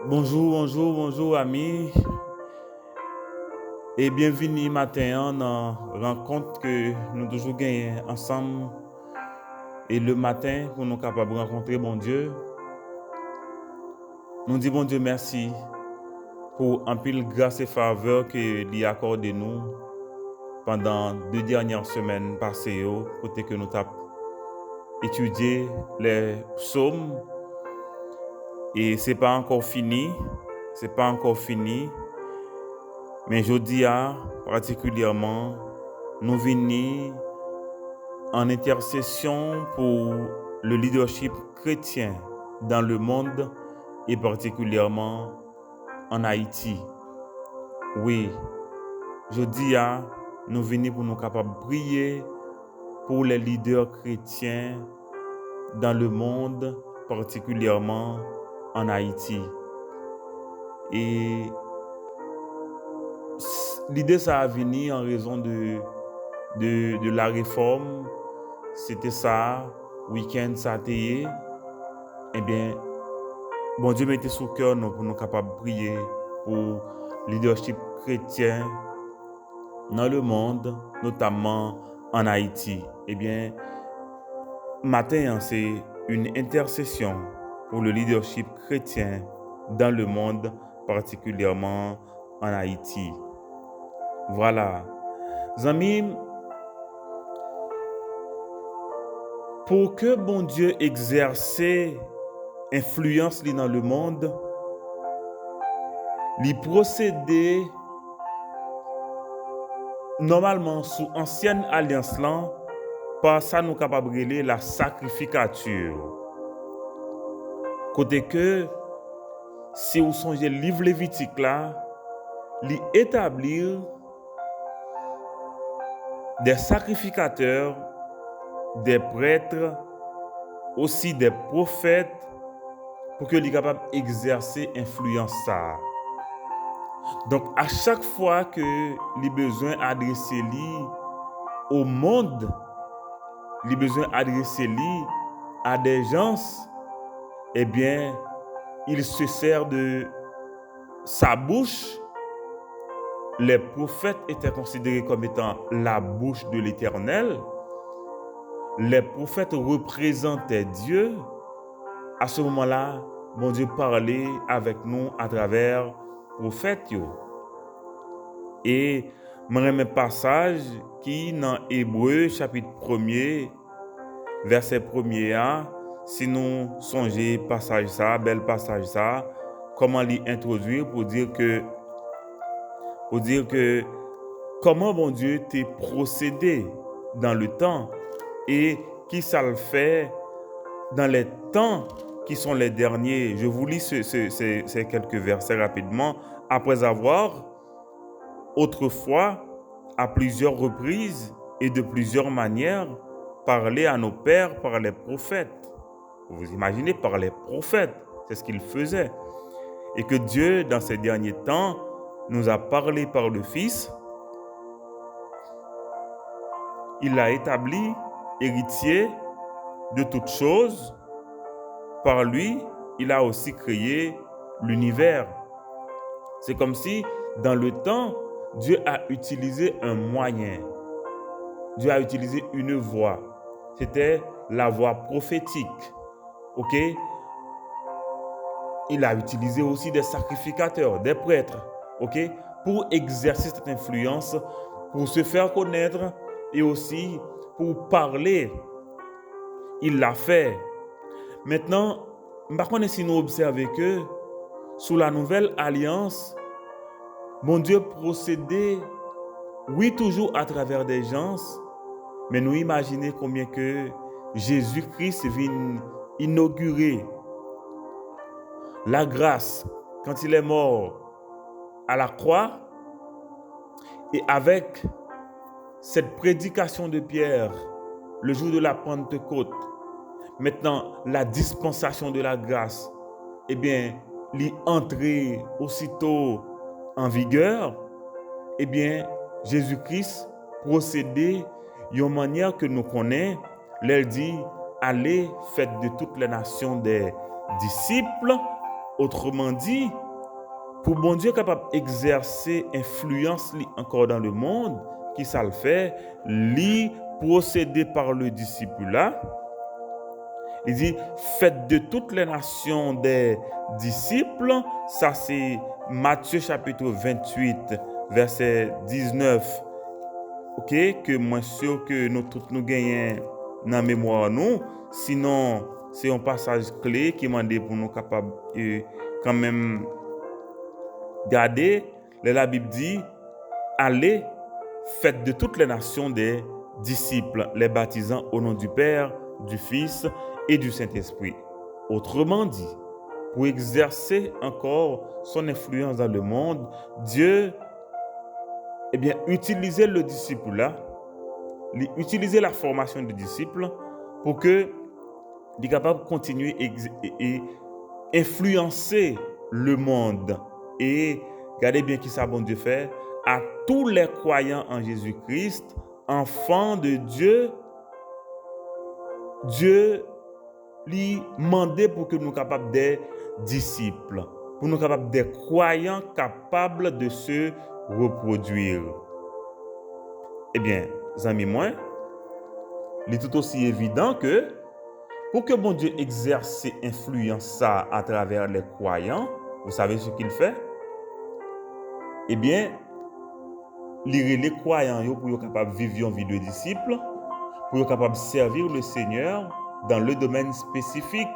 Bonjour amis et bienvenue matin dans la rencontre que nous toujours gagner ensemble et le matin pour nous capables de rencontrer bon Dieu. Nous disons bon Dieu merci pour un pile grâce et faveur que lui accorde nous pendant 2 dernières semaines passées côté que nous avons étudié les psaumes et c'est pas encore fini. Mais aujourd'hui, particulièrement, nous venons en intercession pour le leadership chrétien dans le monde et particulièrement en Haïti. Oui, aujourd'hui, nous venons pour nous capables de prier pour les leaders chrétiens dans le monde, particulièrement en Haïti. Et l'idée, ça a venu en raison de la réforme. C'était ça, week-end, ça a été. Eh bien, bon Dieu mettait sous cœur nous pour nous capables de prier pour le leadership chrétien dans le monde, notamment en Haïti. Eh bien, matin, c'est une intercession pour le leadership chrétien dans le monde, particulièrement en Haïti. Voilà. Amis, pour que bon Dieu exerce influence dans le monde, il procédait normalement sous ancienne alliance là, par ça nous capable de relayer la sacrificature. Côté que si vous songez le livre Lévitique là, il établir des sacrificateurs, des prêtres, aussi des prophètes, pour que les capables d'exercer influence ça. Donc à chaque fois que les besoins adressés au monde, les besoins adressés à des gens, eh bien, il se sert de sa bouche. Les prophètes étaient considérés comme étant la bouche de l'Éternel. Les prophètes représentaient Dieu. À ce moment-là, bon Dieu parlait avec nous à travers les prophètes. Et je un passage qui dans Hébreu chapitre 1er, verset 1er, si nous songez passage ça, bel passage ça, comment l'y introduire pour dire que comment bon Dieu t'a procédé dans le temps et qui ça le fait dans les temps qui sont les derniers. Je vous lis ces quelques versets rapidement. Après avoir autrefois, à plusieurs reprises et de plusieurs manières, parlé à nos pères par les prophètes. Vous imaginez, par les prophètes, c'est ce qu'ils faisaient. Et que Dieu, dans ces derniers temps, nous a parlé par le Fils. Il l'a établi héritier de toutes choses. Par lui, il a aussi créé l'univers. C'est comme si, dans le temps, Dieu a utilisé un moyen. Dieu a utilisé une voie. C'était la voie prophétique. OK? Il a utilisé aussi des sacrificateurs, des prêtres. OK? Pour exercer cette influence, pour se faire connaître et aussi pour parler. Il l'a fait. Maintenant, par contre, si nous observons que sous la nouvelle alliance, mon Dieu procédait, oui, toujours à travers des gens, mais nous imaginons combien que Jésus-Christ vient inaugurer la grâce quand il est mort à la croix et avec cette prédication de Pierre le jour de la Pentecôte. Maintenant, la dispensation de la grâce, eh bien, l'y entrer aussitôt en vigueur, eh bien, Jésus-Christ procédait d'une manière que nous connaissons. Il dit, allez, faites de toutes les nations des disciples Autrement dit, pour bon Dieu capable d'exercer influence encore dans le monde, qui ça le fait, lui procéder par le discipulat. Il dit, faites de toutes les nations des disciples. Ça, c'est Matthieu chapitre 28, verset 19. Ok, que moi sûr que nous tous nous gagnons dans la mémoire nous. Sinon, c'est un passage clé qui m'a dit pour nous capables quand même garder. La Bible dit, allez, faites de toutes les nations des disciples, les baptisant au nom du Père, du Fils et du Saint-Esprit. Autrement dit, pour exercer encore son influence dans le monde, Dieu, utilisait le disciple-là, utiliser la formation de disciples pour que il est capable de continuer et influencer le monde. Et regardez bien qui ça bon Dieu fait à tous les croyants en Jésus-Christ, enfants de Dieu. Dieu lui demandait pour que nous soyons capables des disciples, pour nous capables des croyants capables de se reproduire. Eh bien, amis moi, il est tout aussi évident que pour que bon Dieu exerce influence ça à travers les croyants, vous savez ce qu'il fait? Eh bien, les croyants pour être capables de vivre une vie de disciples, pour être capables de servir le Seigneur dans le domaine spécifique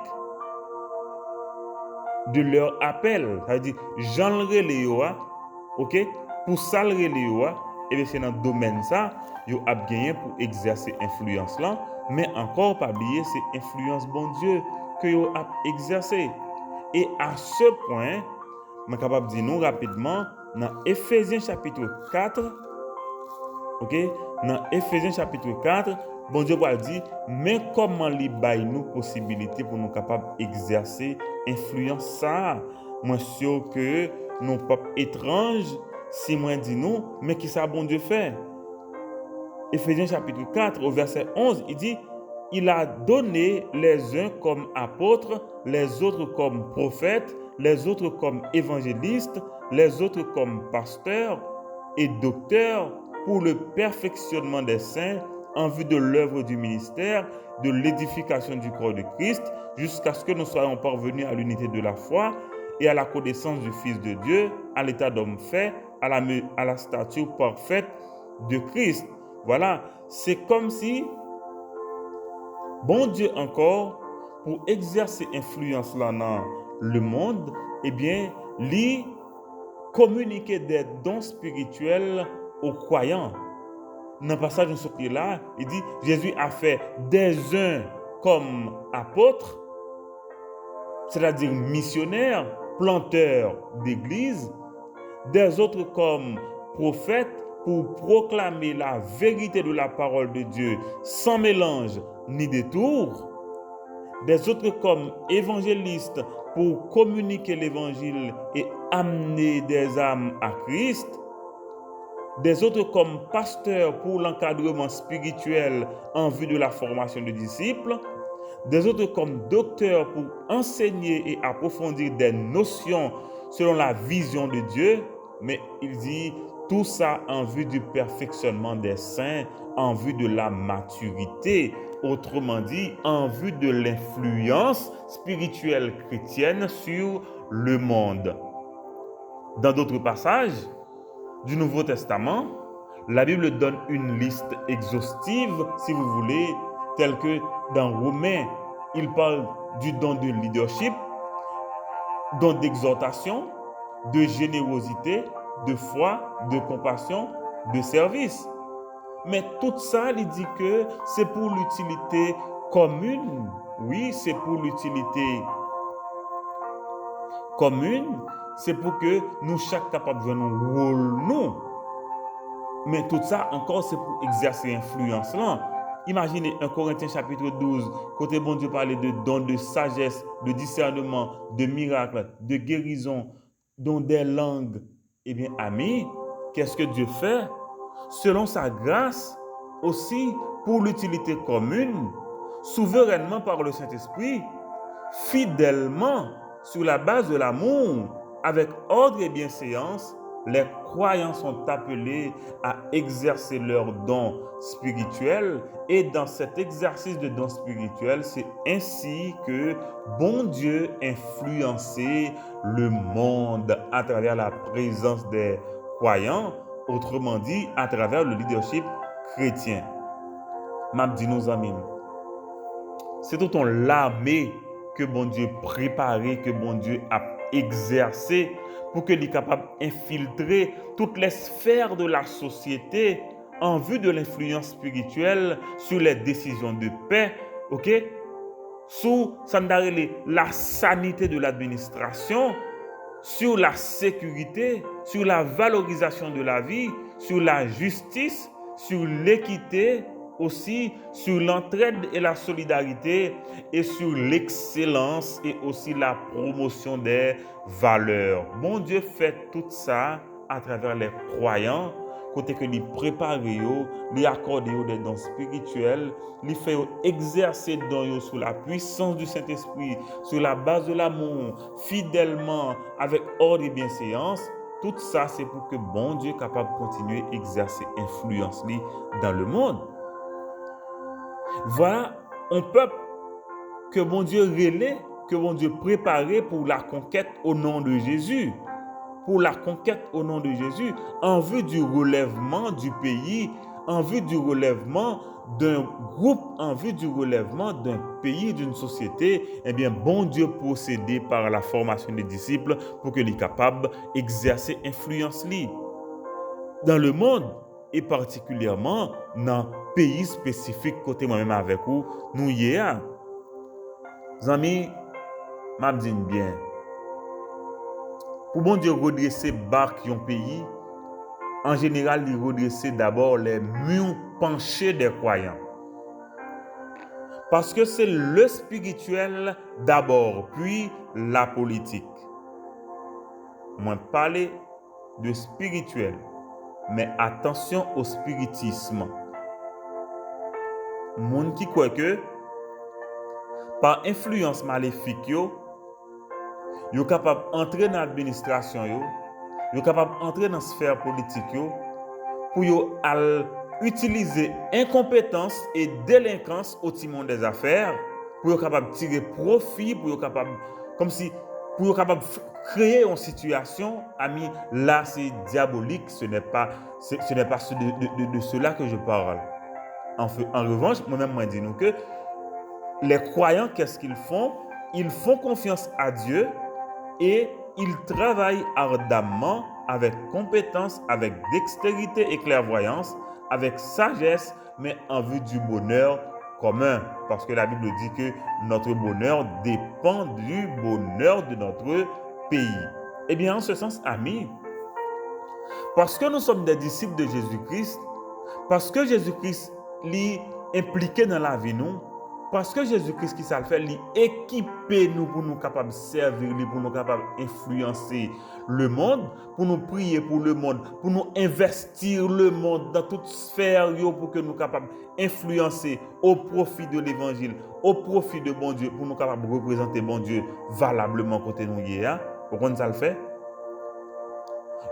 de leur appel. C'est-à-dire, Jean le relais, ok? Pour ça le relais, et bien c'est dans le domaine ça, ils ont gagné pour exercer influence là, mais encore pas oublier c'est influence bon Dieu que ils ont exercé. Et à ce point, je suis capable de dire nous rapidement dans Éphésiens chapitre 4, ok? Dans Éphésiens chapitre 4, bon Dieu va dire, mais comment il baille nous possibilité pour nous capables d'exercer influence ça? Moi sûr que nous pas étranges si moi dis nous, mais qui ça bon Dieu fait? Éphésiens chapitre 4 au verset 11, il dit, il a donné les uns comme apôtres, les autres comme prophètes, les autres comme évangélistes, les autres comme pasteurs et docteurs pour le perfectionnement des saints en vue de l'œuvre du ministère, de l'édification du corps de Christ, jusqu'à ce que nous soyons parvenus à l'unité de la foi et à la connaissance du Fils de Dieu, à l'état d'homme fait, à la stature parfaite de Christ. Voilà, c'est comme si, bon Dieu encore, pour exercer influence là dans le monde, eh bien, lui communiquer des dons spirituels aux croyants. Dans le passage de là, il dit, Jésus a fait des uns comme apôtres, c'est-à-dire missionnaires, planteurs d'église, des autres comme prophètes pour proclamer la vérité de la parole de Dieu sans mélange ni détour, des autres comme évangélistes pour communiquer l'évangile et amener des âmes à Christ, des autres comme pasteurs pour l'encadrement spirituel en vue de la formation de disciples, des autres comme docteurs pour enseigner et approfondir des notions selon la vision de Dieu, mais il dit tout ça en vue du perfectionnement des saints, en vue de la maturité, autrement dit, en vue de l'influence spirituelle chrétienne sur le monde. Dans d'autres passages du Nouveau Testament, la Bible donne une liste exhaustive, si vous voulez, telle que dans Romains, il parle du don de leadership, don d'exhortation, de générosité, de foi, de compassion, de service. Mais tout ça, il dit que c'est pour l'utilité commune. Oui, c'est pour l'utilité commune. C'est pour que nous, chaque capable de nous rôle, nous. Mais tout ça, encore, c'est pour exercer influence là. Imaginez 1 Corinthiens chapitre 12, côté bon Dieu parlait de dons de sagesse, de discernement, de miracles, de guérison, dont des langues. Eh bien, amis, qu'est-ce que Dieu fait? Selon sa grâce, aussi pour l'utilité commune, souverainement par le Saint-Esprit, fidèlement, sur la base de l'amour, avec ordre et bienséance, les croyants sont appelés à exercer leurs dons spirituels et dans cet exercice de dons spirituels, c'est ainsi que bon Dieu influençait le monde à travers la présence des croyants, autrement dit à travers le leadership chrétien. M'a dit nos amis, c'est tout l'armée que bon Dieu préparé, que bon Dieu a exercé pour qu'il soit capable d'infiltrer toutes les sphères de la société en vue de l'influence spirituelle sur les décisions de paix, ok? Sous la sanité de l'administration, sur la sécurité, sur la valorisation de la vie, sur la justice, sur l'équité, aussi sur l'entraide et la solidarité et sur l'excellence et aussi la promotion des valeurs. Bon Dieu fait tout ça à travers les croyants, côté que lui prépare, lui accorde des dons spirituels, lui fait exercer dans sous la puissance du Saint-Esprit, sur la base de l'amour, fidèlement, avec ordre et bienséance. Tout ça, c'est pour que bon Dieu soit capable de continuer à exercer influence dans le monde. Voilà un peuple que bon Dieu relaie, que bon Dieu préparait pour la conquête au nom de Jésus. Pour la conquête au nom de Jésus, en vue du relèvement du pays, en vue du relèvement d'un groupe, en vue du relèvement d'un pays, d'une société. Eh bien, bon Dieu procédait par la formation des disciples pour que les capables d'exercer influence dans le monde et particulièrement dans le pays spécifique côté moi-même avec vous, nous y est. Amis, m'a dit bien. Pour bon Dieu redresser barque un pays, en général, il redresser d'abord les murs penchés des croyants. Parce que c'est le spirituel d'abord, puis la politique. Moi, parler de spirituel, mais attention au spiritisme. Moun qui croit que par influence maléfique, yo capable d'entrer dans l'administration, yo capable d'entrer dans la sphère politique pour utiliser incompétence et délinquance au timon des affaires, pour yo capable tirer profit, pour yo capable comme si pour yo capable créer une situation, ami, là c'est diabolique, ce n'est pas de cela que je parle. En revanche, moi-même moi dis nous que les croyants, qu'est-ce qu'ils font? Ils font confiance à Dieu et ils travaillent ardemment avec compétence, avec dextérité et clairvoyance, avec sagesse, mais en vue du bonheur commun. Parce que la Bible dit que notre bonheur dépend du bonheur de notre pays. Eh bien, en ce sens, amis, parce que nous sommes des disciples de Jésus-Christ, parce que Jésus-Christ est impliqué dans la vie, nous, parce que Jésus-Christ qui ça le fait, il équipe nous pour nous capables de servir, pour nous capables d'influencer le monde, pour nous prier pour le monde, pour nous investir le monde dans toute sphère pour que nous capables d'influencer au profit de l'évangile, au profit de bon Dieu, pour nous capables de représenter bon Dieu valablement côté nous hier. Pourquoi ça le fait?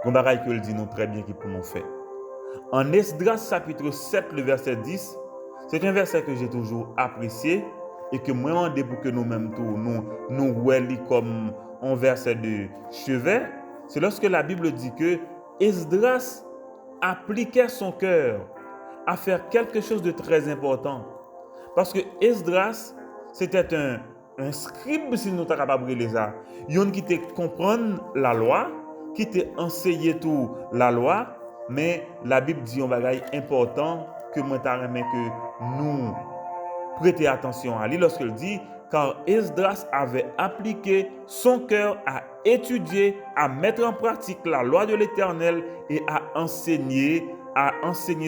On bagaille que le dit nous très bien qui pour nous faire. En Esdras chapitre 7 le verset 10, c'est un verset que j'ai toujours apprécié et que moi demandé pour que nous-mêmes nous voyons comme un verset de chevet. C'est lorsque la Bible dit que Esdras appliquait son cœur à faire quelque chose de très important. Parce que Esdras, c'était un scribe, si nous sommes capables de lire ça. Il qui te comprendre la loi, qui te enseigner tout la loi, mais la Bible dit un bagage important que moi t'aimerais que nous prêter attention à lui lorsqu'il dit car Esdras avait appliqué son cœur à étudier, à mettre en pratique la loi de l'Éternel et à enseigner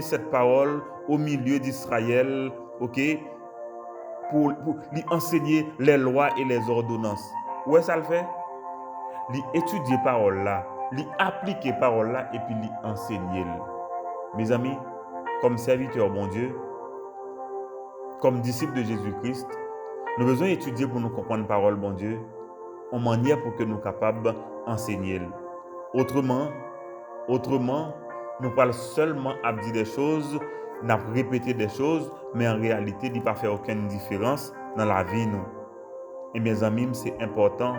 cette parole au milieu d'Israël, ok, pour lui enseigner les lois et les ordonnances. Où est-ce ça le fait? Lui étudier parole là, lui appliquer parole là et puis lui enseigner. Mes amis, comme serviteurs bon Dieu, comme disciples de Jésus-Christ, nous avons besoin d'étudier pour nous comprendre la parole bon Dieu. en manière pour que nous soyons capables d'enseigner. Autrement, nous parlons seulement à dire des choses, nous répéter des choses, mais en réalité, il n'y a pas fait aucune différence dans la vie. Nous. Et mes amis, c'est important.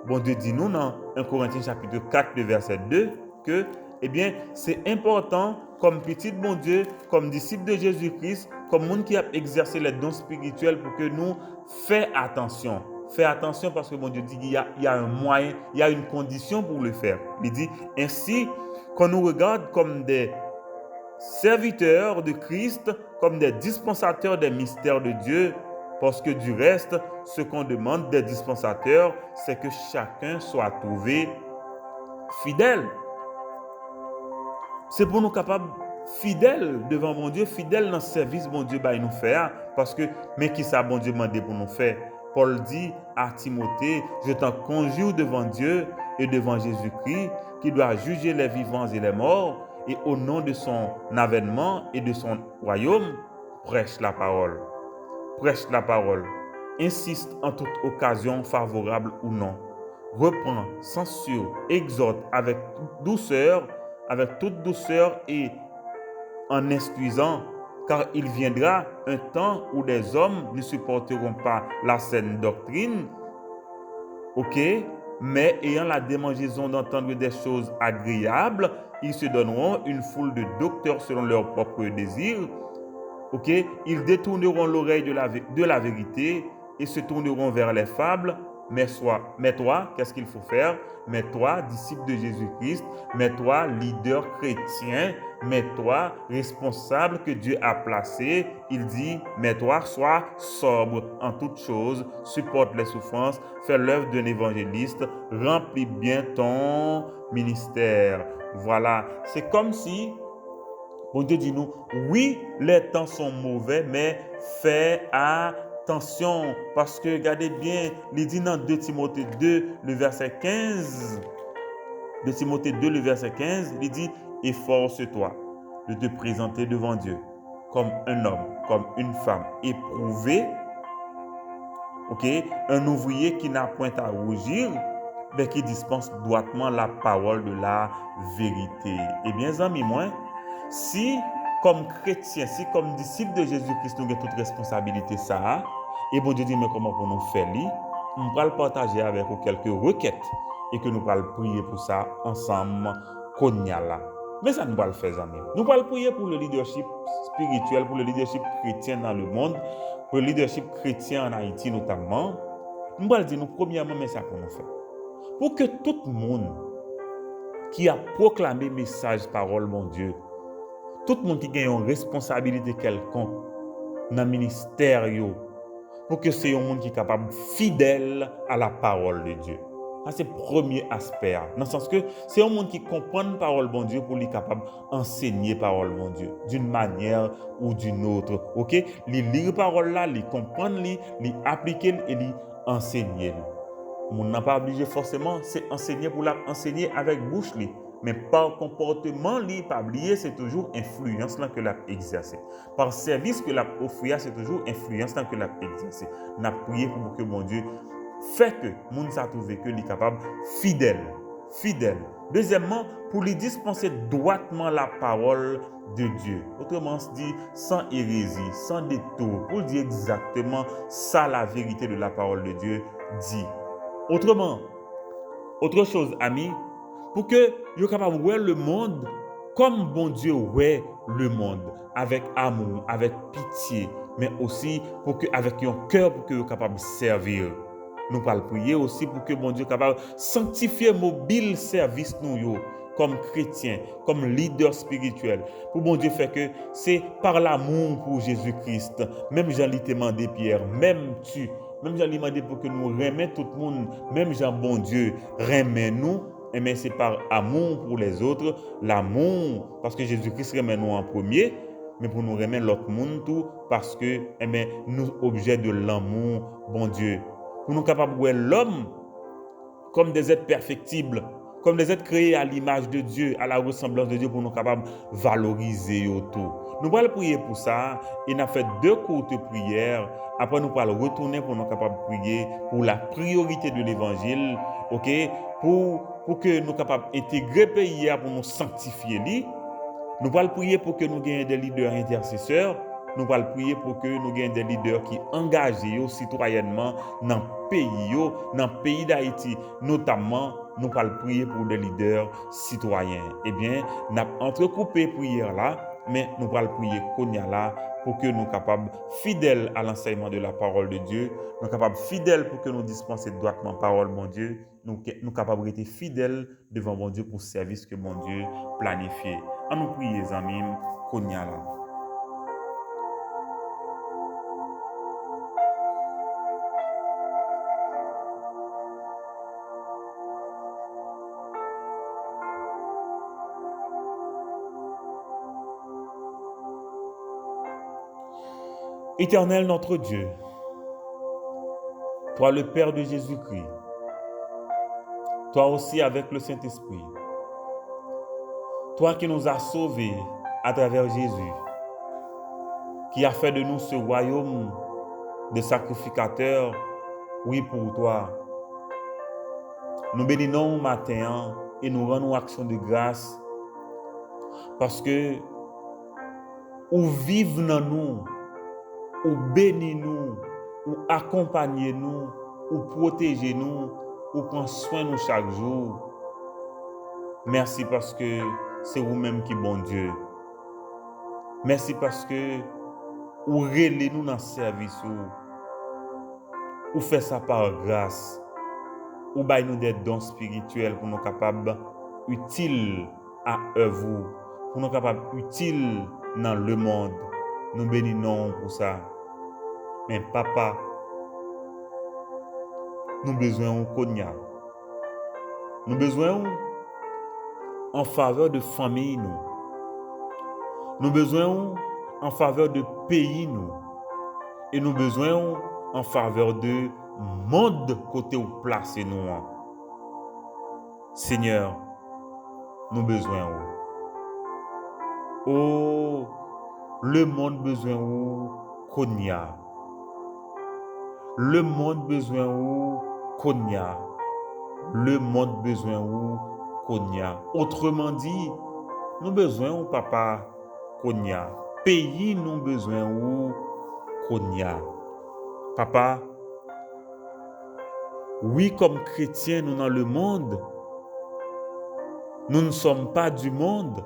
Bon Dieu dit nous dans 1 Corinthiens chapitre 4, le verset 2, que c'est important comme petit bon Dieu, comme disciple de Jésus-Christ, comme monde qui a exercé les dons spirituels pour que nous fassions attention. Fais attention parce que mon Dieu dit qu'il y a un moyen, il y a une condition pour le faire. Il dit ainsi qu'on nous regarde comme des serviteurs de Christ, comme des dispensateurs des mystères de Dieu, parce que du reste, ce qu'on demande des dispensateurs, c'est que chacun soit trouvé fidèle. C'est pour nous capables fidèles devant mon Dieu, fidèles dans le service mon Dieu va nous faire, parce que mais qui ça bon Dieu m'a demandé pour nous faire. Paul dit à Timothée, je t'en conjure devant Dieu et devant Jésus-Christ, qui doit juger les vivants et les morts, et au nom de son avènement et de son royaume, prêche la parole. Prêche la parole. Insiste en toute occasion, favorable ou non. Reprend, censure, exhorte avec toute douceur et en instruisant, car il viendra un temps où des hommes ne supporteront pas la saine doctrine, mais ayant la démangeaison d'entendre des choses agréables, ils se donneront une foule de docteurs selon leurs propres désirs. Ils détourneront l'oreille de la vérité et se tourneront vers les fables. Mais toi, qu'est-ce qu'il faut faire? Mais toi, disciple de Jésus-Christ, mais toi, leader chrétien, mais toi, responsable que Dieu a placé, il dit, mais toi, sois sobre en toutes choses, supporte les souffrances, fais l'œuvre d'un évangéliste, remplis bien ton ministère. Voilà, c'est comme si bon Dieu dit nous, oui, les temps sont mauvais, mais fais attention, parce que regardez bien, il dit dans 2 Timothée 2, le verset 15, 2 Timothée 2, le verset 15, il dit, efforce-toi de te présenter devant Dieu comme un homme, comme une femme éprouvé, un ouvrier qui n'a point à rougir, mais qui dispense droitement la parole de la vérité. Eh bien, amis, moi, si comme chrétien, si comme disciple de Jésus-Christ, nous avons toute responsabilité ça, et bon Dieu dit, mais comment pour nous faire li, on va le partager avec vous quelques requêtes et que nous allons prier pour ça ensemble, là. Mais ça nous va le faire, amis. Nous allons prier pour le leadership spirituel, pour le leadership chrétien dans le monde, pour le leadership chrétien en Haïti notamment. Nous allons dire, nous premièrement, mais ça pour nous faire. Pour que tout le monde qui a proclamé message, parole, mon Dieu, tout le monde qui a une responsabilité quelconque dans le ministère, pour que c'est un monde qui est capable, fidèle à la parole de Dieu. Ça, c'est le premier aspect. Dans le sens que c'est un monde qui comprend la parole de Dieu pour être capable d'enseigner la parole de Dieu d'une manière ou d'une autre. Il lire la parole là, il comprendre, il appliquer et il enseigner. On n'a pas obligé forcément, c'est enseigner pour l'enseigner avec bouche. Mais par comportement, pas oublier, c'est toujours influence que l'a exercé. Par service que l'a offert, c'est toujours influence que l'a exercé. On a prié pour que mon Dieu fait que monde s'est trouvé que est capable fidèle. Deuxièmement, pour lui dispenser droitement la parole de Dieu. Autrement dit, sans hérésie, sans détour, pour dire exactement ça la vérité de la parole de Dieu dit. Autre chose, amis, pour que vous capable de voir le monde comme bon Dieu voit le monde, avec amour, avec pitié, mais aussi avec un cœur pour que vous capable de servir. Nous allons prier aussi pour que bon Dieu capable de sanctifier mobile service nous comme chrétiens, comme leader spirituel. Pour bon Dieu fait que c'est par l'amour pour Jésus-Christ. Même Jean lui demandé Pierre, même Jean lui demandé pour que nous remettions tout le monde, même Jean bon Dieu remet nous. Mais c'est par amour pour les autres, l'amour, parce que Jésus-Christ remet nous en premier, mais pour nous remettre l'autre monde tout, parce que nous objets de l'amour, bon Dieu. Pour nous capables de voir l'homme comme des êtres perfectibles, comme des êtres créés à l'image de Dieu, à la ressemblance de Dieu, pour nous capables de valoriser tout. Nous allons prier pour ça et nous avons fait 2 courtes prières. Après, nous allons retourner pour nous capables de prier pour la priorité de l'évangile, ok? Pour que nous capables d'intégrer le pays pour nous sanctifier. Nous allons prier pour que nous ayons des leaders intercesseurs. Nous allons prier pour que nous ayons des leaders qui engagés citoyennement dans le pays d'Haïti, notamment. Nous allons prier pour des leaders citoyens. Eh bien, nous avons entrecoupé prière là, mais nous allons prier Konya là pour que nous soyons capables, fidèles à l'enseignement de la parole de Dieu, nous sommes capables fidèles pour que nous dispensions droitement la parole de mon Dieu, nous sommes capables d'être fidèles devant mon Dieu pour le service que mon Dieu planifié. À nous prier, les amis, Konya là. Éternel notre Dieu, toi le Père de Jésus-Christ, toi aussi avec le Saint-Esprit, toi qui nous as sauvés à travers Jésus, qui a fait de nous ce royaume de sacrificateurs, oui pour toi. Nous bénissons matin et nous rendons action de grâce parce que ou vive dans nous, ou bénis nous, ou accompagnez nous, ou protégez nous, ou prend soin de nous chaque jour. Merci parce que c'est vous-même qui bon Dieu. Merci parce que vous relez nous dans le service, ou fait ça par grâce, ou baille nous des dons spirituels pour nous capables utiles à eux, pour nous capables utiles dans le monde. Nous bénissons pour ça. Mais papa, nous avons besoin de Konya. Nous avons besoin en faveur de famille nous. Nous avons besoin en faveur de pays nous. Et nous avons besoin en faveur de monde côté où placer nous. Seigneur, nous avons besoin. Oh, le monde besoin de Konya. Le monde besoin de Konya. Le monde besoin de Konya. Autrement dit, nous besoin de papa Konya. Pays nous besoin de Konya. Papa, oui, comme chrétiens, nous dans le monde, nous ne sommes pas du monde,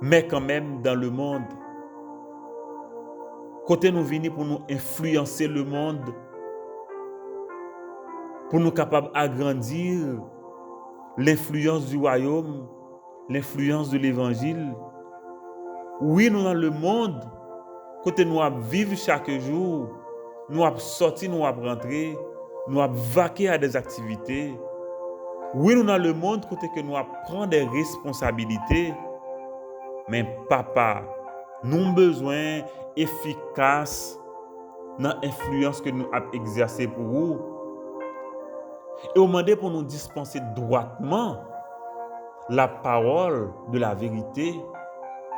mais quand même dans le monde. Côté nous venons pour nous influencer le monde, pour nous capables d'agrandir l'influence du royaume, l'influence de l'évangile. Oui, nous dans le monde, côté nous vivre chaque jour, nous sortir, nous rentrer, nous vaquer à des activités. Oui, nous dans le monde, côté que nous prendre des responsabilités. Mais papa, nous avons besoin efficace dans l'influence que nous avons exercée pour vous. Et au demander pour nous dispenser droitement la parole de la vérité.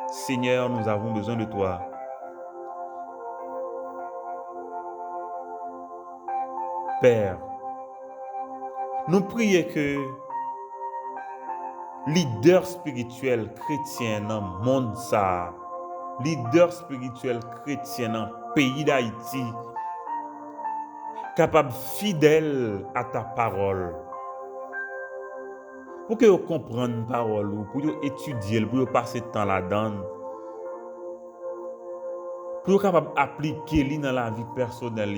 Seigneur, nous avons besoin de toi. Père, nous prions que leader spirituel chrétien dans le monde, leader spirituel chrétien dans le pays d'Haïti, capable fidèle à ta parole. Pour que vous compreniez la parole, pour que vous étudiez, pour que vous passiez temps là-dedans, pour que vous capable d'appliquer dans la vie personnelle,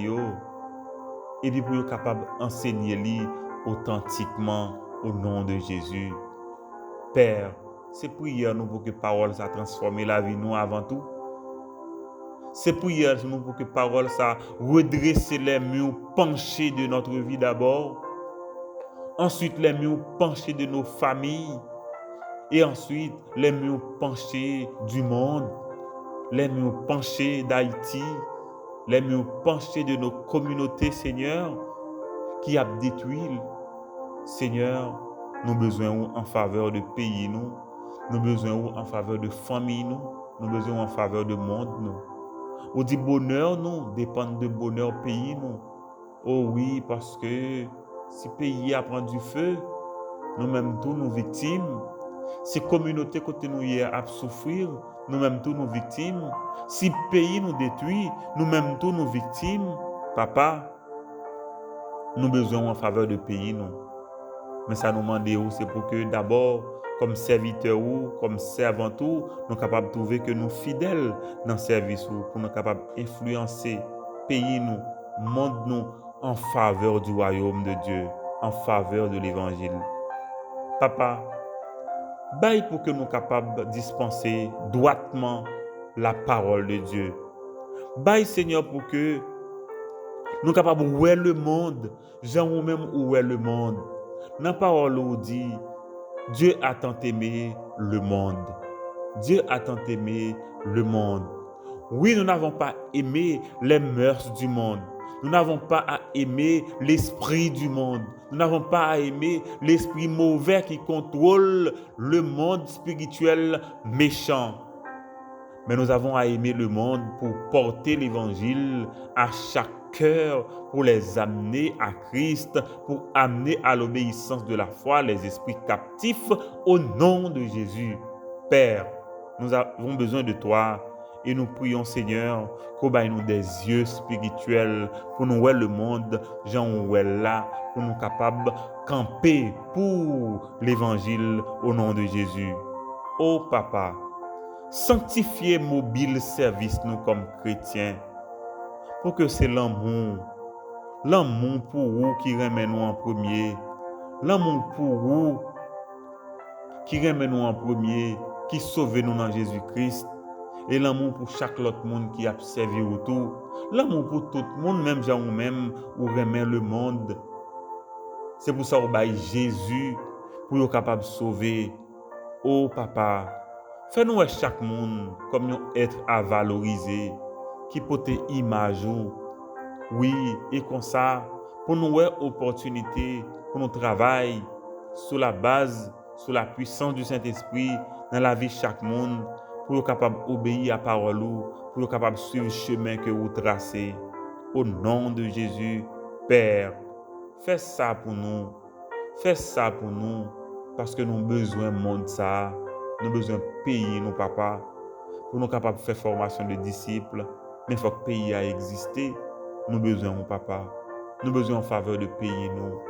et puis pour que vous capable d'enseigner authentiquement au nom de Jésus. Père, c'est prière nous pour que parole ça transforme la vie nous avant tout. C'est prière nous pour que parole ça redresse les murs penchés de notre vie d'abord. Ensuite les murs penchés de nos familles. Et ensuite les murs penchés du monde. Les murs penchés d'Haïti. Les murs penchés de nos communautés, Seigneur, qui a détruit. Seigneur, Nous besoin en faveur de pays nous. Nous besoin en faveur de famille nous. Nous besoin en faveur de monde nous. Ou dit bonheur nous dépend de bonheur pays nous. Oh oui, parce que si pays a prend du feu, nous-mêmes tous nous victimes. Si communauté côté nous y a souffrir, nous-mêmes tous nous victimes. Si pays nous détruit, nous-mêmes tous nous victimes. Papa, nous besoin en faveur de pays nous. Mais ça nous demande c'est pour que d'abord, comme serviteur ou comme servant ou, nous sommes capables de trouver que nous fidèles dans le service ou pour nous capables d'influencer pays nous, monde nous en faveur du royaume de Dieu, en faveur de l'évangile. Papa, baille pour que nous soyons capables de dispenser droitement la parole de Dieu. Baille Seigneur pour que nous sommes capables de voir le monde, Jean ou même où est le monde. Dans la parole où dit, Dieu a tant aimé le monde. Dieu a tant aimé le monde. Oui, nous n'avons pas aimé les mœurs du monde. Nous n'avons pas à aimer l'esprit du monde. Nous n'avons pas à aimer l'esprit mauvais qui contrôle le monde spirituel méchant. Mais nous avons à aimer le monde pour porter l'évangile à chaque cœur, pour les amener à Christ, pour amener à l'obéissance de la foi les esprits captifs au nom de Jésus. Père, nous avons besoin de toi et nous prions Seigneur qu'on baille nous des yeux spirituels pour nous voir le monde, Jean où est là, pour nous capables de camper pour l'évangile au nom de Jésus. Oh Papa, sanctifiez mobile service nous comme chrétiens pour que c'est l'amour pour vous qui remet nous en premier, l'amour pour vous qui remet nous en premier, qui sauve nous dans Jésus-Christ, et l'amour pour chaque autre monde qui a servi autour, l'amour pour tout le monde, même gens ou même ou remet le monde. C'est pour ça qu'on baille Jésus pour être capable de sauver. Oh Papa, fais-nous chaque monde comme un être à valoriser, qui peut être image. Oui, et comme ça, pour nous avoir opportunité, pour nous travailler sous la base, sous la puissance du Saint-Esprit, dans la vie de chaque monde, pour être capable d'obéir à la parole, pour être capable de suivre le chemin que vous tracez. Au nom de Jésus, Père, fais ça pour nous. Fais ça pour nous, parce que nous avons besoin de monde ça. Nous avons besoin de payer nos papas, pour nous capables de faire formation de disciples. Mais il faut que le pays a existé. Nous avons besoin de papa. Nous avons besoin en faveur de payer nous.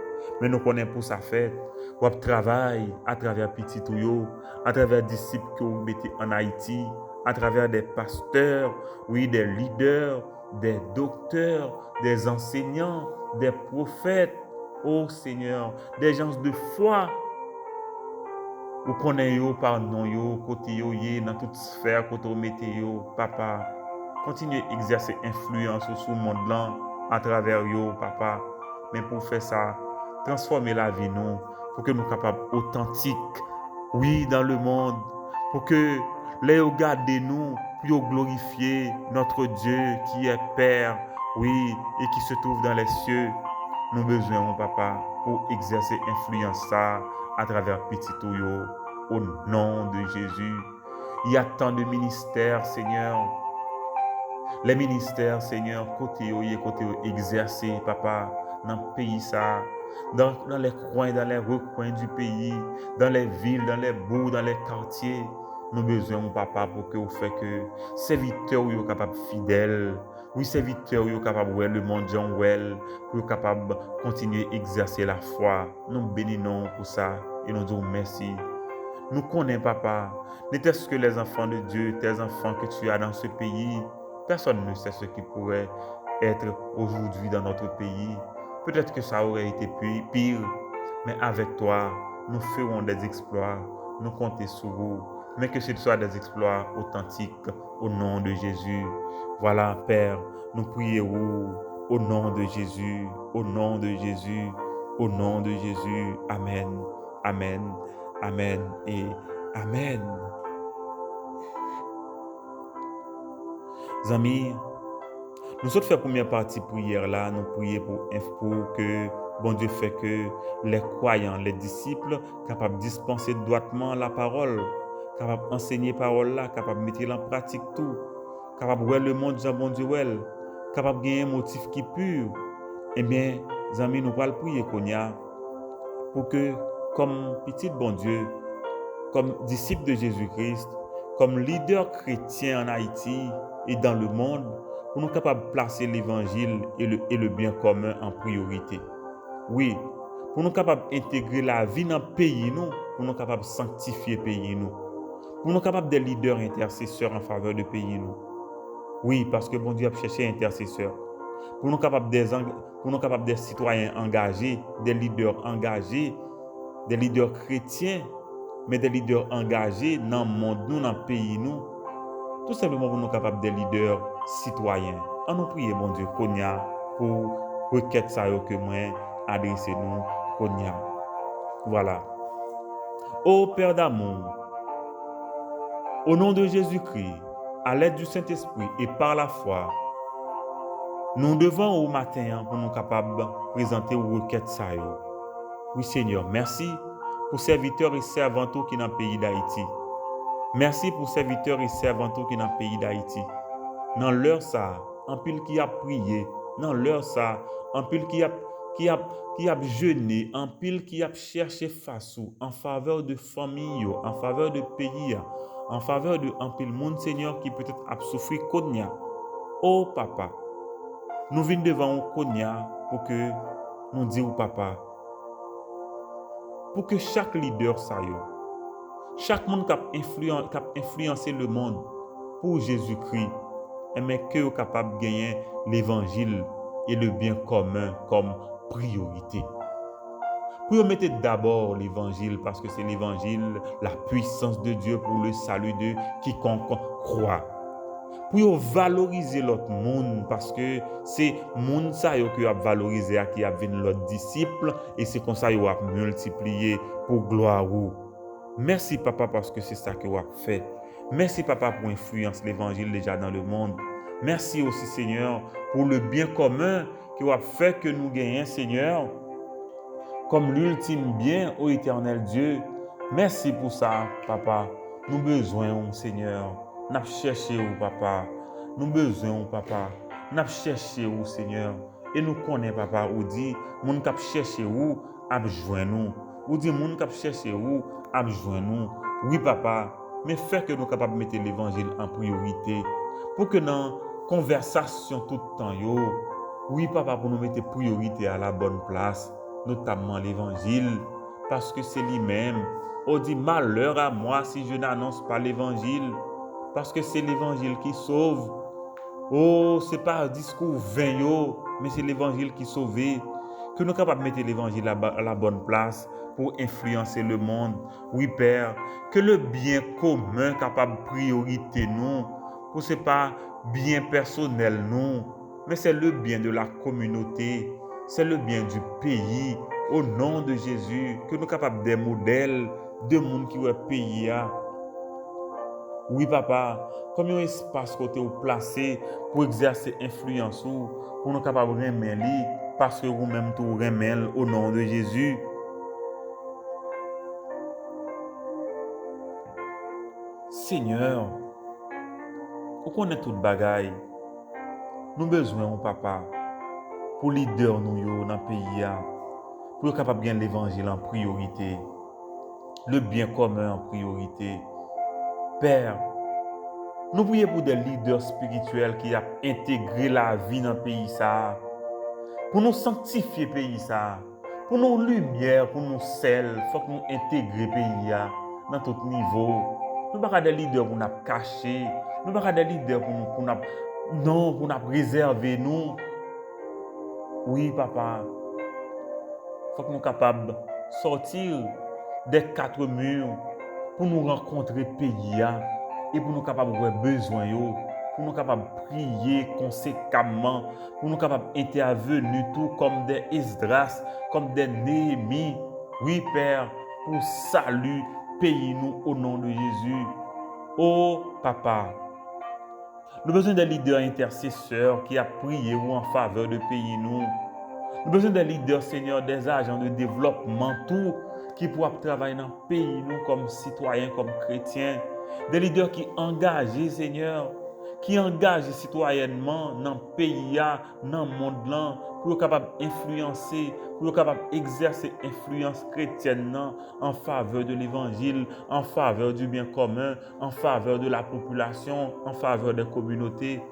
Mais nous connaissons pour ça fait. Ou travail à travers petit tuyau, à travers des disciples que vous mettez en Haïti, à travers des pasteurs, oui, des leaders, des docteurs, des enseignants, des prophètes. Oh Seigneur, des gens de foi. Vous connaissez par nom, côté dans toute sphère, côté mettez papa. Continuez à exercer influence sur le monde là, à travers vous, papa. Mais pour faire ça, transformer la vie nous, pour que nous soyons capables authentiques, oui, dans le monde, pour que les regarder nous, pour glorifier notre Dieu qui est Père, oui, et qui se trouve dans les cieux. Nous avons besoin, mon papa, pour exercer influence ça à travers petit tuyau, au nom de Jésus. Il y a tant de ministères, Seigneur. Les ministères, Seigneur, côté exercer, papa, dans le pays ça, dans les coins, dans les recoins du pays, dans les villes, dans les bourgs, dans les quartiers. Nous avons besoin, mon papa, pour que vous fassiez que serviteurs soient capables fidèles. Oui, serviteurs soient capables de voir le monde pour être capables de continuer à exercer la foi. Nous bénissons pour ça et nous disons merci. Nous connaissons, papa, n'était-ce que les enfants de Dieu, tes enfants que tu as dans ce pays. Personne ne sait ce qui pourrait être aujourd'hui dans notre pays. Peut-être que ça aurait été pire, mais avec toi, nous ferons des exploits, nous comptons sur vous, mais que ce soit des exploits authentiques au nom de Jésus. Voilà, Père, nous prions au nom de Jésus, au nom de Jésus, au nom de Jésus. Amen, amen, amen et amen. Amis, nous sommes fait la première partie prière là, nous prions pour que Bon Dieu fait que les croyants, les disciples, capables de dispenser droitement la parole, capables d'enseigner la parole là, capables de mettre en pratique tout, capables de voir le monde, Jean bon Dieu, capables de gagner un motif qui est pur. Eh bien, amis, nous allons prier qu'on y a pour que, comme petit bon Dieu, comme disciple de Jésus-Christ, comme leader chrétien en Haïti et dans le monde, pour nous capables de placer l'évangile et le bien commun en priorité. Oui, pour nous capables d'intégrer la vie dans le pays, nous, pour nous capables de sanctifier le pays, nous, pour nous capables de leaders intercesseurs en faveur du pays, nous. Oui, parce que bon Dieu a cherché intercesseurs. Pour nous capables des citoyens engagés, des leaders engagés, des leaders chrétiens, mais des leaders engagés dans le monde, nous, dans le pays, nous. Tout simplement pour nous capables des leaders citoyens. On nous prie, bon Dieu, Konya, pour requête ça que moi adressez nous, Konya. Voilà. Ô Père d'amour, au nom de Jésus-Christ, à l'aide du Saint-Esprit et par la foi, nous devons au matin pour nous capables de présenter aux requêtes ça. Oui Seigneur, merci pour serviteurs et servantes qui sont dans le pays d'Haïti. Merci pour serviteurs et servantes qui sont dans le pays d'Haïti. Dans l'heure ça, en pile qui a prié, dans l'heure ça, en pile qui a jeûné, en pile qui a cherché face en faveur de famille, en faveur de pays, en faveur de en pile monde Seigneur qui peut-être a souffert Konya. Oh papa, nous venons devant Konya pour que nous disions papa, pour que chaque leader ça chaque monde qui a influencé le monde pour Jésus-Christ, mais que est capable de gagner l'évangile et le bien commun comme priorité. Pour mettre d'abord l'évangile parce que c'est l'évangile, la puissance de Dieu pour le salut de quiconque croit. Pour valoriser l'autre monde parce que c'est monde ça qui a valorisé qui a venu l'autre disciple et c'est comme ça qu'il a multiplié pour gloire. Merci papa parce que c'est ça que vous avez fait. Merci papa pour influencer l'évangile déjà dans le monde. Merci aussi Seigneur pour le bien commun qui a fait que nous gagnons Seigneur comme l'ultime bien ô éternel Dieu. Merci pour ça papa. Nous besoin Seigneur. Nous cherchons papa. Nous besoin papa. Nous cherchons Seigneur. Et nous connaissons papa ou dit mon cap chercher où a besoin nous. Ou dit mon cap chercher où a besoin nous. Oui papa, mais fait que nous capables de mettre l'évangile en priorité pour que dans conversation tout le temps yo. Oui papa pour nous mettre priorité à la bonne place, notamment l'évangile parce que c'est lui-même. On dit malheur à moi si je n'annonce pas l'évangile parce que c'est l'évangile qui sauve. Oh, c'est pas un discours vain mais c'est l'évangile qui sauve. Que nous sommes capables de mettre l'évangile à la bonne place pour influencer le monde. Oui, Père, que le bien commun capable de priorité nous, pour ce n'est pas bien personnel nous, mais c'est le bien de la communauté, c'est le bien du pays. Au nom de Jésus, que nous sommes capables des modèles de monde qui est pays. Oui, papa, comme un espace côté ou placé pour exercer influence ou pour nous capables de remettre parce que vous-même tout remettre au nom de Jésus. Seigneur, pour connaître toute bagaille, nous besoin papa pour leader nous dans le pays pour être capable de gagner l'évangile en priorité, le bien commun en priorité. Père, nous prions pour des leaders spirituels qui ont intégré la vie dans le pays ça, pour nous sanctifier le pays ça, pour nos lumières, pour nous sel, il faut que nous intégrer le pays dans tout niveau. Nous ne sommes pas des leaders pour nous cacher, nous ne sommes pas des leaders pour nous préserver nous. Oui papa, il faut que nous soyons capables de sortir des quatre murs pour nous rencontrer le pays et pour nous capables de besoin, pour nous capables de prier conséquemment, pour nous capables d'intervenir tout comme des Esdras, comme des Néhémie. Oui, Père, pour salut pays nous au nom de Jésus. Oh, Papa, nous avons besoin des leaders intercesseurs qui a prié en faveur de pays nous. Nous avons besoin des leaders, Seigneur, des agents de développement, tout qui pourra travailler dans le pays, nous, comme citoyens, comme chrétiens. Des leaders qui engagés, Seigneur, qui engagent citoyennement dans le pays, dans le monde, là, pour être capable d'influencer, pour être capable d'exercer influence chrétienne en faveur de l'évangile, en faveur du bien commun, en faveur de la population, en faveur des communautés.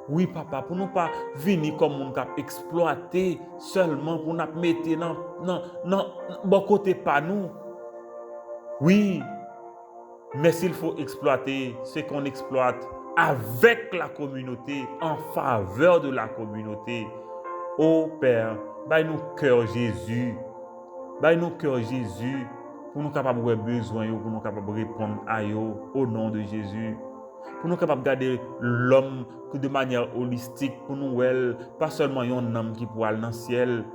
Oui, papa, pour nous pas venir comme on cap exploiter seulement pour nous mettre dans bon côté pas nous. Oui, mais s'il faut exploiter, c'est qu'on exploite avec la communauté, en faveur de la communauté. Oh Père, baille-nous cœur Jésus. Baille-nous cœur Jésus pour nous capables de besoin, pour nous capables de répondre à eux au nom de Jésus. Pour nous capables de garder l'homme de manière holistique, pour nous, pas seulement un homme qui pourra aller dans le ciel,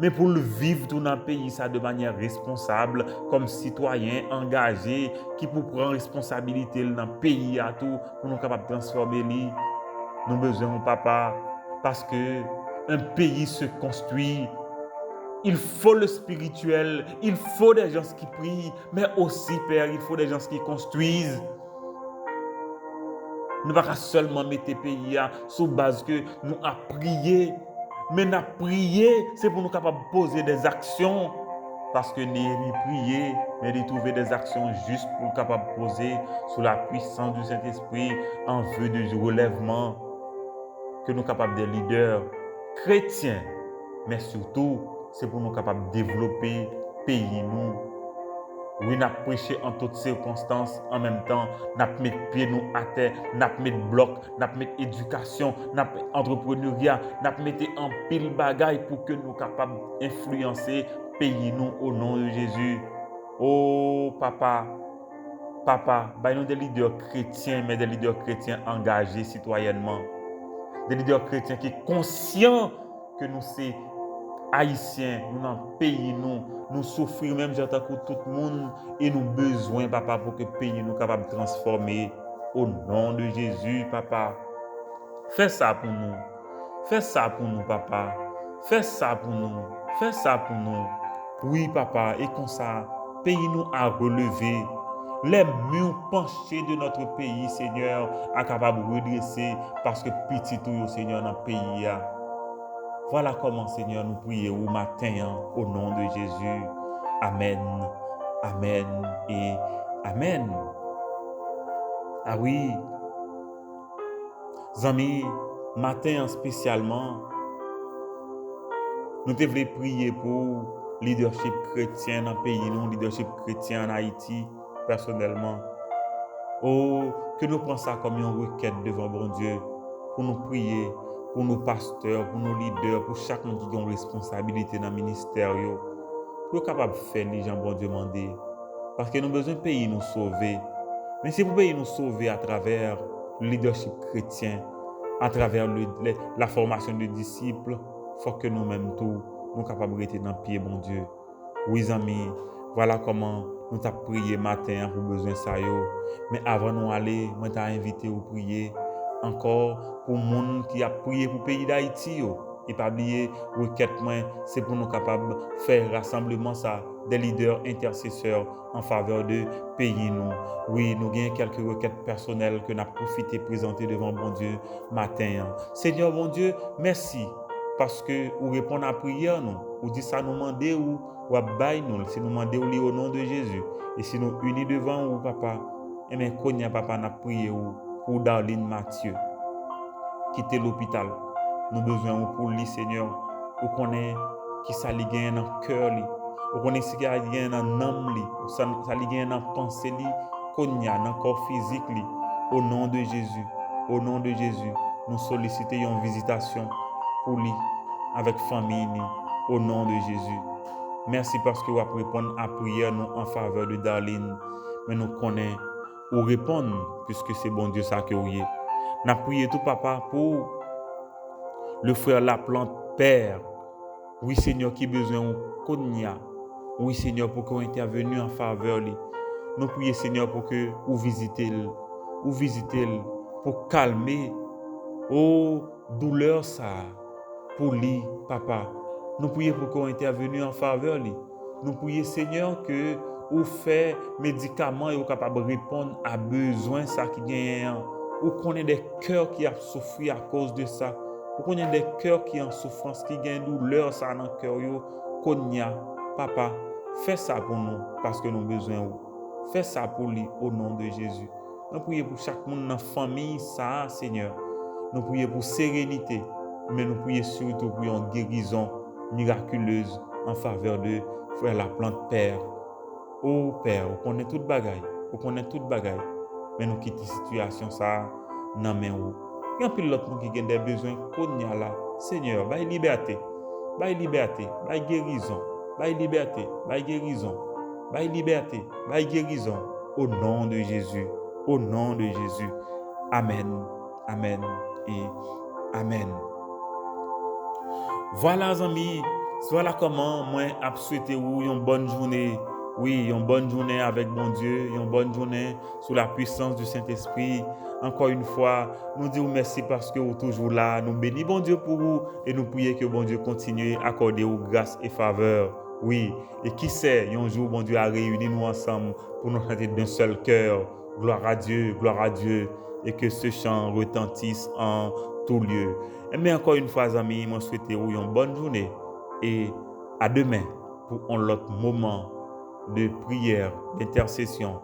mais pour le vivre dans le pays ça de manière responsable, comme citoyen engagé, qui pour prendre responsabilité dans le pays à tout, pour nous capables de transformer lui. Nous avons besoin, papa, parce que un pays se construit. Il faut le spirituel, il faut des gens qui prient, mais aussi, Père, il faut des gens qui construisent. Nous ne pouvons pas seulement mettre le pays sur base que nous avons prié. Mais nous avons prié, c'est pour nous capables de poser des actions. Parce que nous prier, mais de trouver des actions justes pour nous capables de poser sous la puissance du Saint-Esprit en vue du relèvement. Que nous sommes capables de leaders chrétiens. Mais surtout, c'est pour nous capables de développer le pays nous. Oui, nous avons prêché en toutes circonstances, en même temps, nous avons mis pieds nous à terre, nous avons mis bloc, nous avons mis éducation, nous avons mis entrepreneuriat, nous avons mis en pile bagaille pour que nous soyons capables d'influencer le pays nous au nom de Jésus. Oh, papa, nous des leaders chrétiens, mais des leaders chrétiens engagés citoyennement. Des leaders chrétiens qui sont conscients que nous sommes Haïtiens, nous dans le pays, nous souffrons même j'entends que tout le monde et nous besoin, papa, pour que le pays nous capable de transformer au nom de Jésus, papa. Fais ça pour nous. Fais ça pour nous, papa. Fais ça pour nous. Fais ça pour nous. Oui, papa, et comme ça, pays nous a relevé. Les murs penchés de notre pays, Seigneur, à capable de redresser parce que petit tout, Seigneur, dans le pays. Voilà comment, Seigneur, nous prions au matin, au nom de Jésus. Amen, amen et amen. Ah oui, amis, matin spécialement, nous devons prier pour le leadership chrétien dans le pays, le leadership chrétien en Haïti, personnellement. Oh, que nous prenions ça comme une requête devant bon Dieu, pour nous prier, pour nos pasteurs, pour nos leaders, pour chacun qui a une responsabilité dans le ministère, pour être capable de faire les gens bon Dieu demander. Parce que nous avons besoin de pays nous sauver. Mais c'est pour pays nous sauver à travers le leadership chrétien, à travers la formation de disciples, il faut que nous-mêmes tous, nous sommes capables de rester dans le pied, bon Dieu. Oui, amis, voilà comment nous avons prié matin pour besoin de ça. Mais avant de aller, moi t'ai invité à prier encore pour les gens qui a prié pour le pays d'Haïti. Et pas oublier, requête, c'est pour nous capables de faire rassemblement ça, des leaders intercesseurs en faveur de pays nous. Oui, nous avons quelques requêtes personnelles que nous avons profité de présenter devant bon Dieu matin. Seigneur bon Dieu, merci parce que vous répondez à la prière nous. Vous dites ça nous demander ou bail nous, si nous demandons au nom de Jésus. Et si nous unis devant vous, papa, et bien, Konya, papa, n'a prié pour Darlene Mathieu, quitter l'hôpital. Nous avons besoin pour lui, Seigneur, pour qu'on ait qui ça lui gagne dans le cœur, pour qu'on ait ce qui gagne dans l'âme, ça lui gagne dans la pensée, Konya, dans le corps physique, au nom de Jésus. Au nom de Jésus, nous sollicitons une visitation pour lui, avec famille, au nom de Jésus. Merci parce que vous répondez à la prière nous en faveur de Darlene. Mais nous connaissons ou répondre puisque c'est bon Dieu ça que vous avez. Nous prions tout papa pour le frère Laplante Père. Oui Seigneur qui a besoin de Konya. Oui Seigneur pour qu'on intervenu en faveur de lui. Nous prions Seigneur pour que vous visitez pour calmer douleur ça pour lui papa. Nous prions pour qu'on intervenu en faveur. Nous prions, Seigneur, que vous fait médicaments et vous capable de répondre à besoin ça qui gagne. Ou qu'on ait des cœurs qui ont souffert à cause de ça. Ou qu'on ait des cœurs qui ont souffrance, qui gagnent douleur ça dans le cœur. Qu'on y a, papa, fais ça pour nous parce que nous avons besoin de vous. Fais ça pour lui au nom de Jésus. Nous prions pour chaque monde dans la famille, ça, Seigneur. Nous prions pour sérénité, mais nous prions surtout pour une guérison miraculeuse en faveur de frère la plante Père. Oh Père, on connaît toute bagaille, mais nous quittons la situation ça dans main où. Il y a un l'autre monde qui a des besoins qu'on y a là. Seigneur, baille liberté, baille guérison, baille liberté, baille guérison, baille liberté, baille guérison. Au nom de Jésus, au nom de Jésus. Amen, amen et amen. Voilà, amis, voilà comment moi je souhaite vous une bonne journée. Oui, une bonne journée avec mon Dieu, une bonne journée sous la puissance du Saint-Esprit. Encore une fois, nous disons merci parce que vous êtes toujours là. Nous bénissons bon Dieu pour vous et nous prions que bon Dieu continue à accorder vous grâce et faveur. Oui, et qui sait, un jour, bon Dieu a réuni nous ensemble pour nous chanter d'un seul cœur. Gloire à Dieu, et que ce chant retentisse en tout lieu. Mais encore une fois, amis, je souhaite vous une bonne journée et à demain pour un autre moment de prière, d'intercession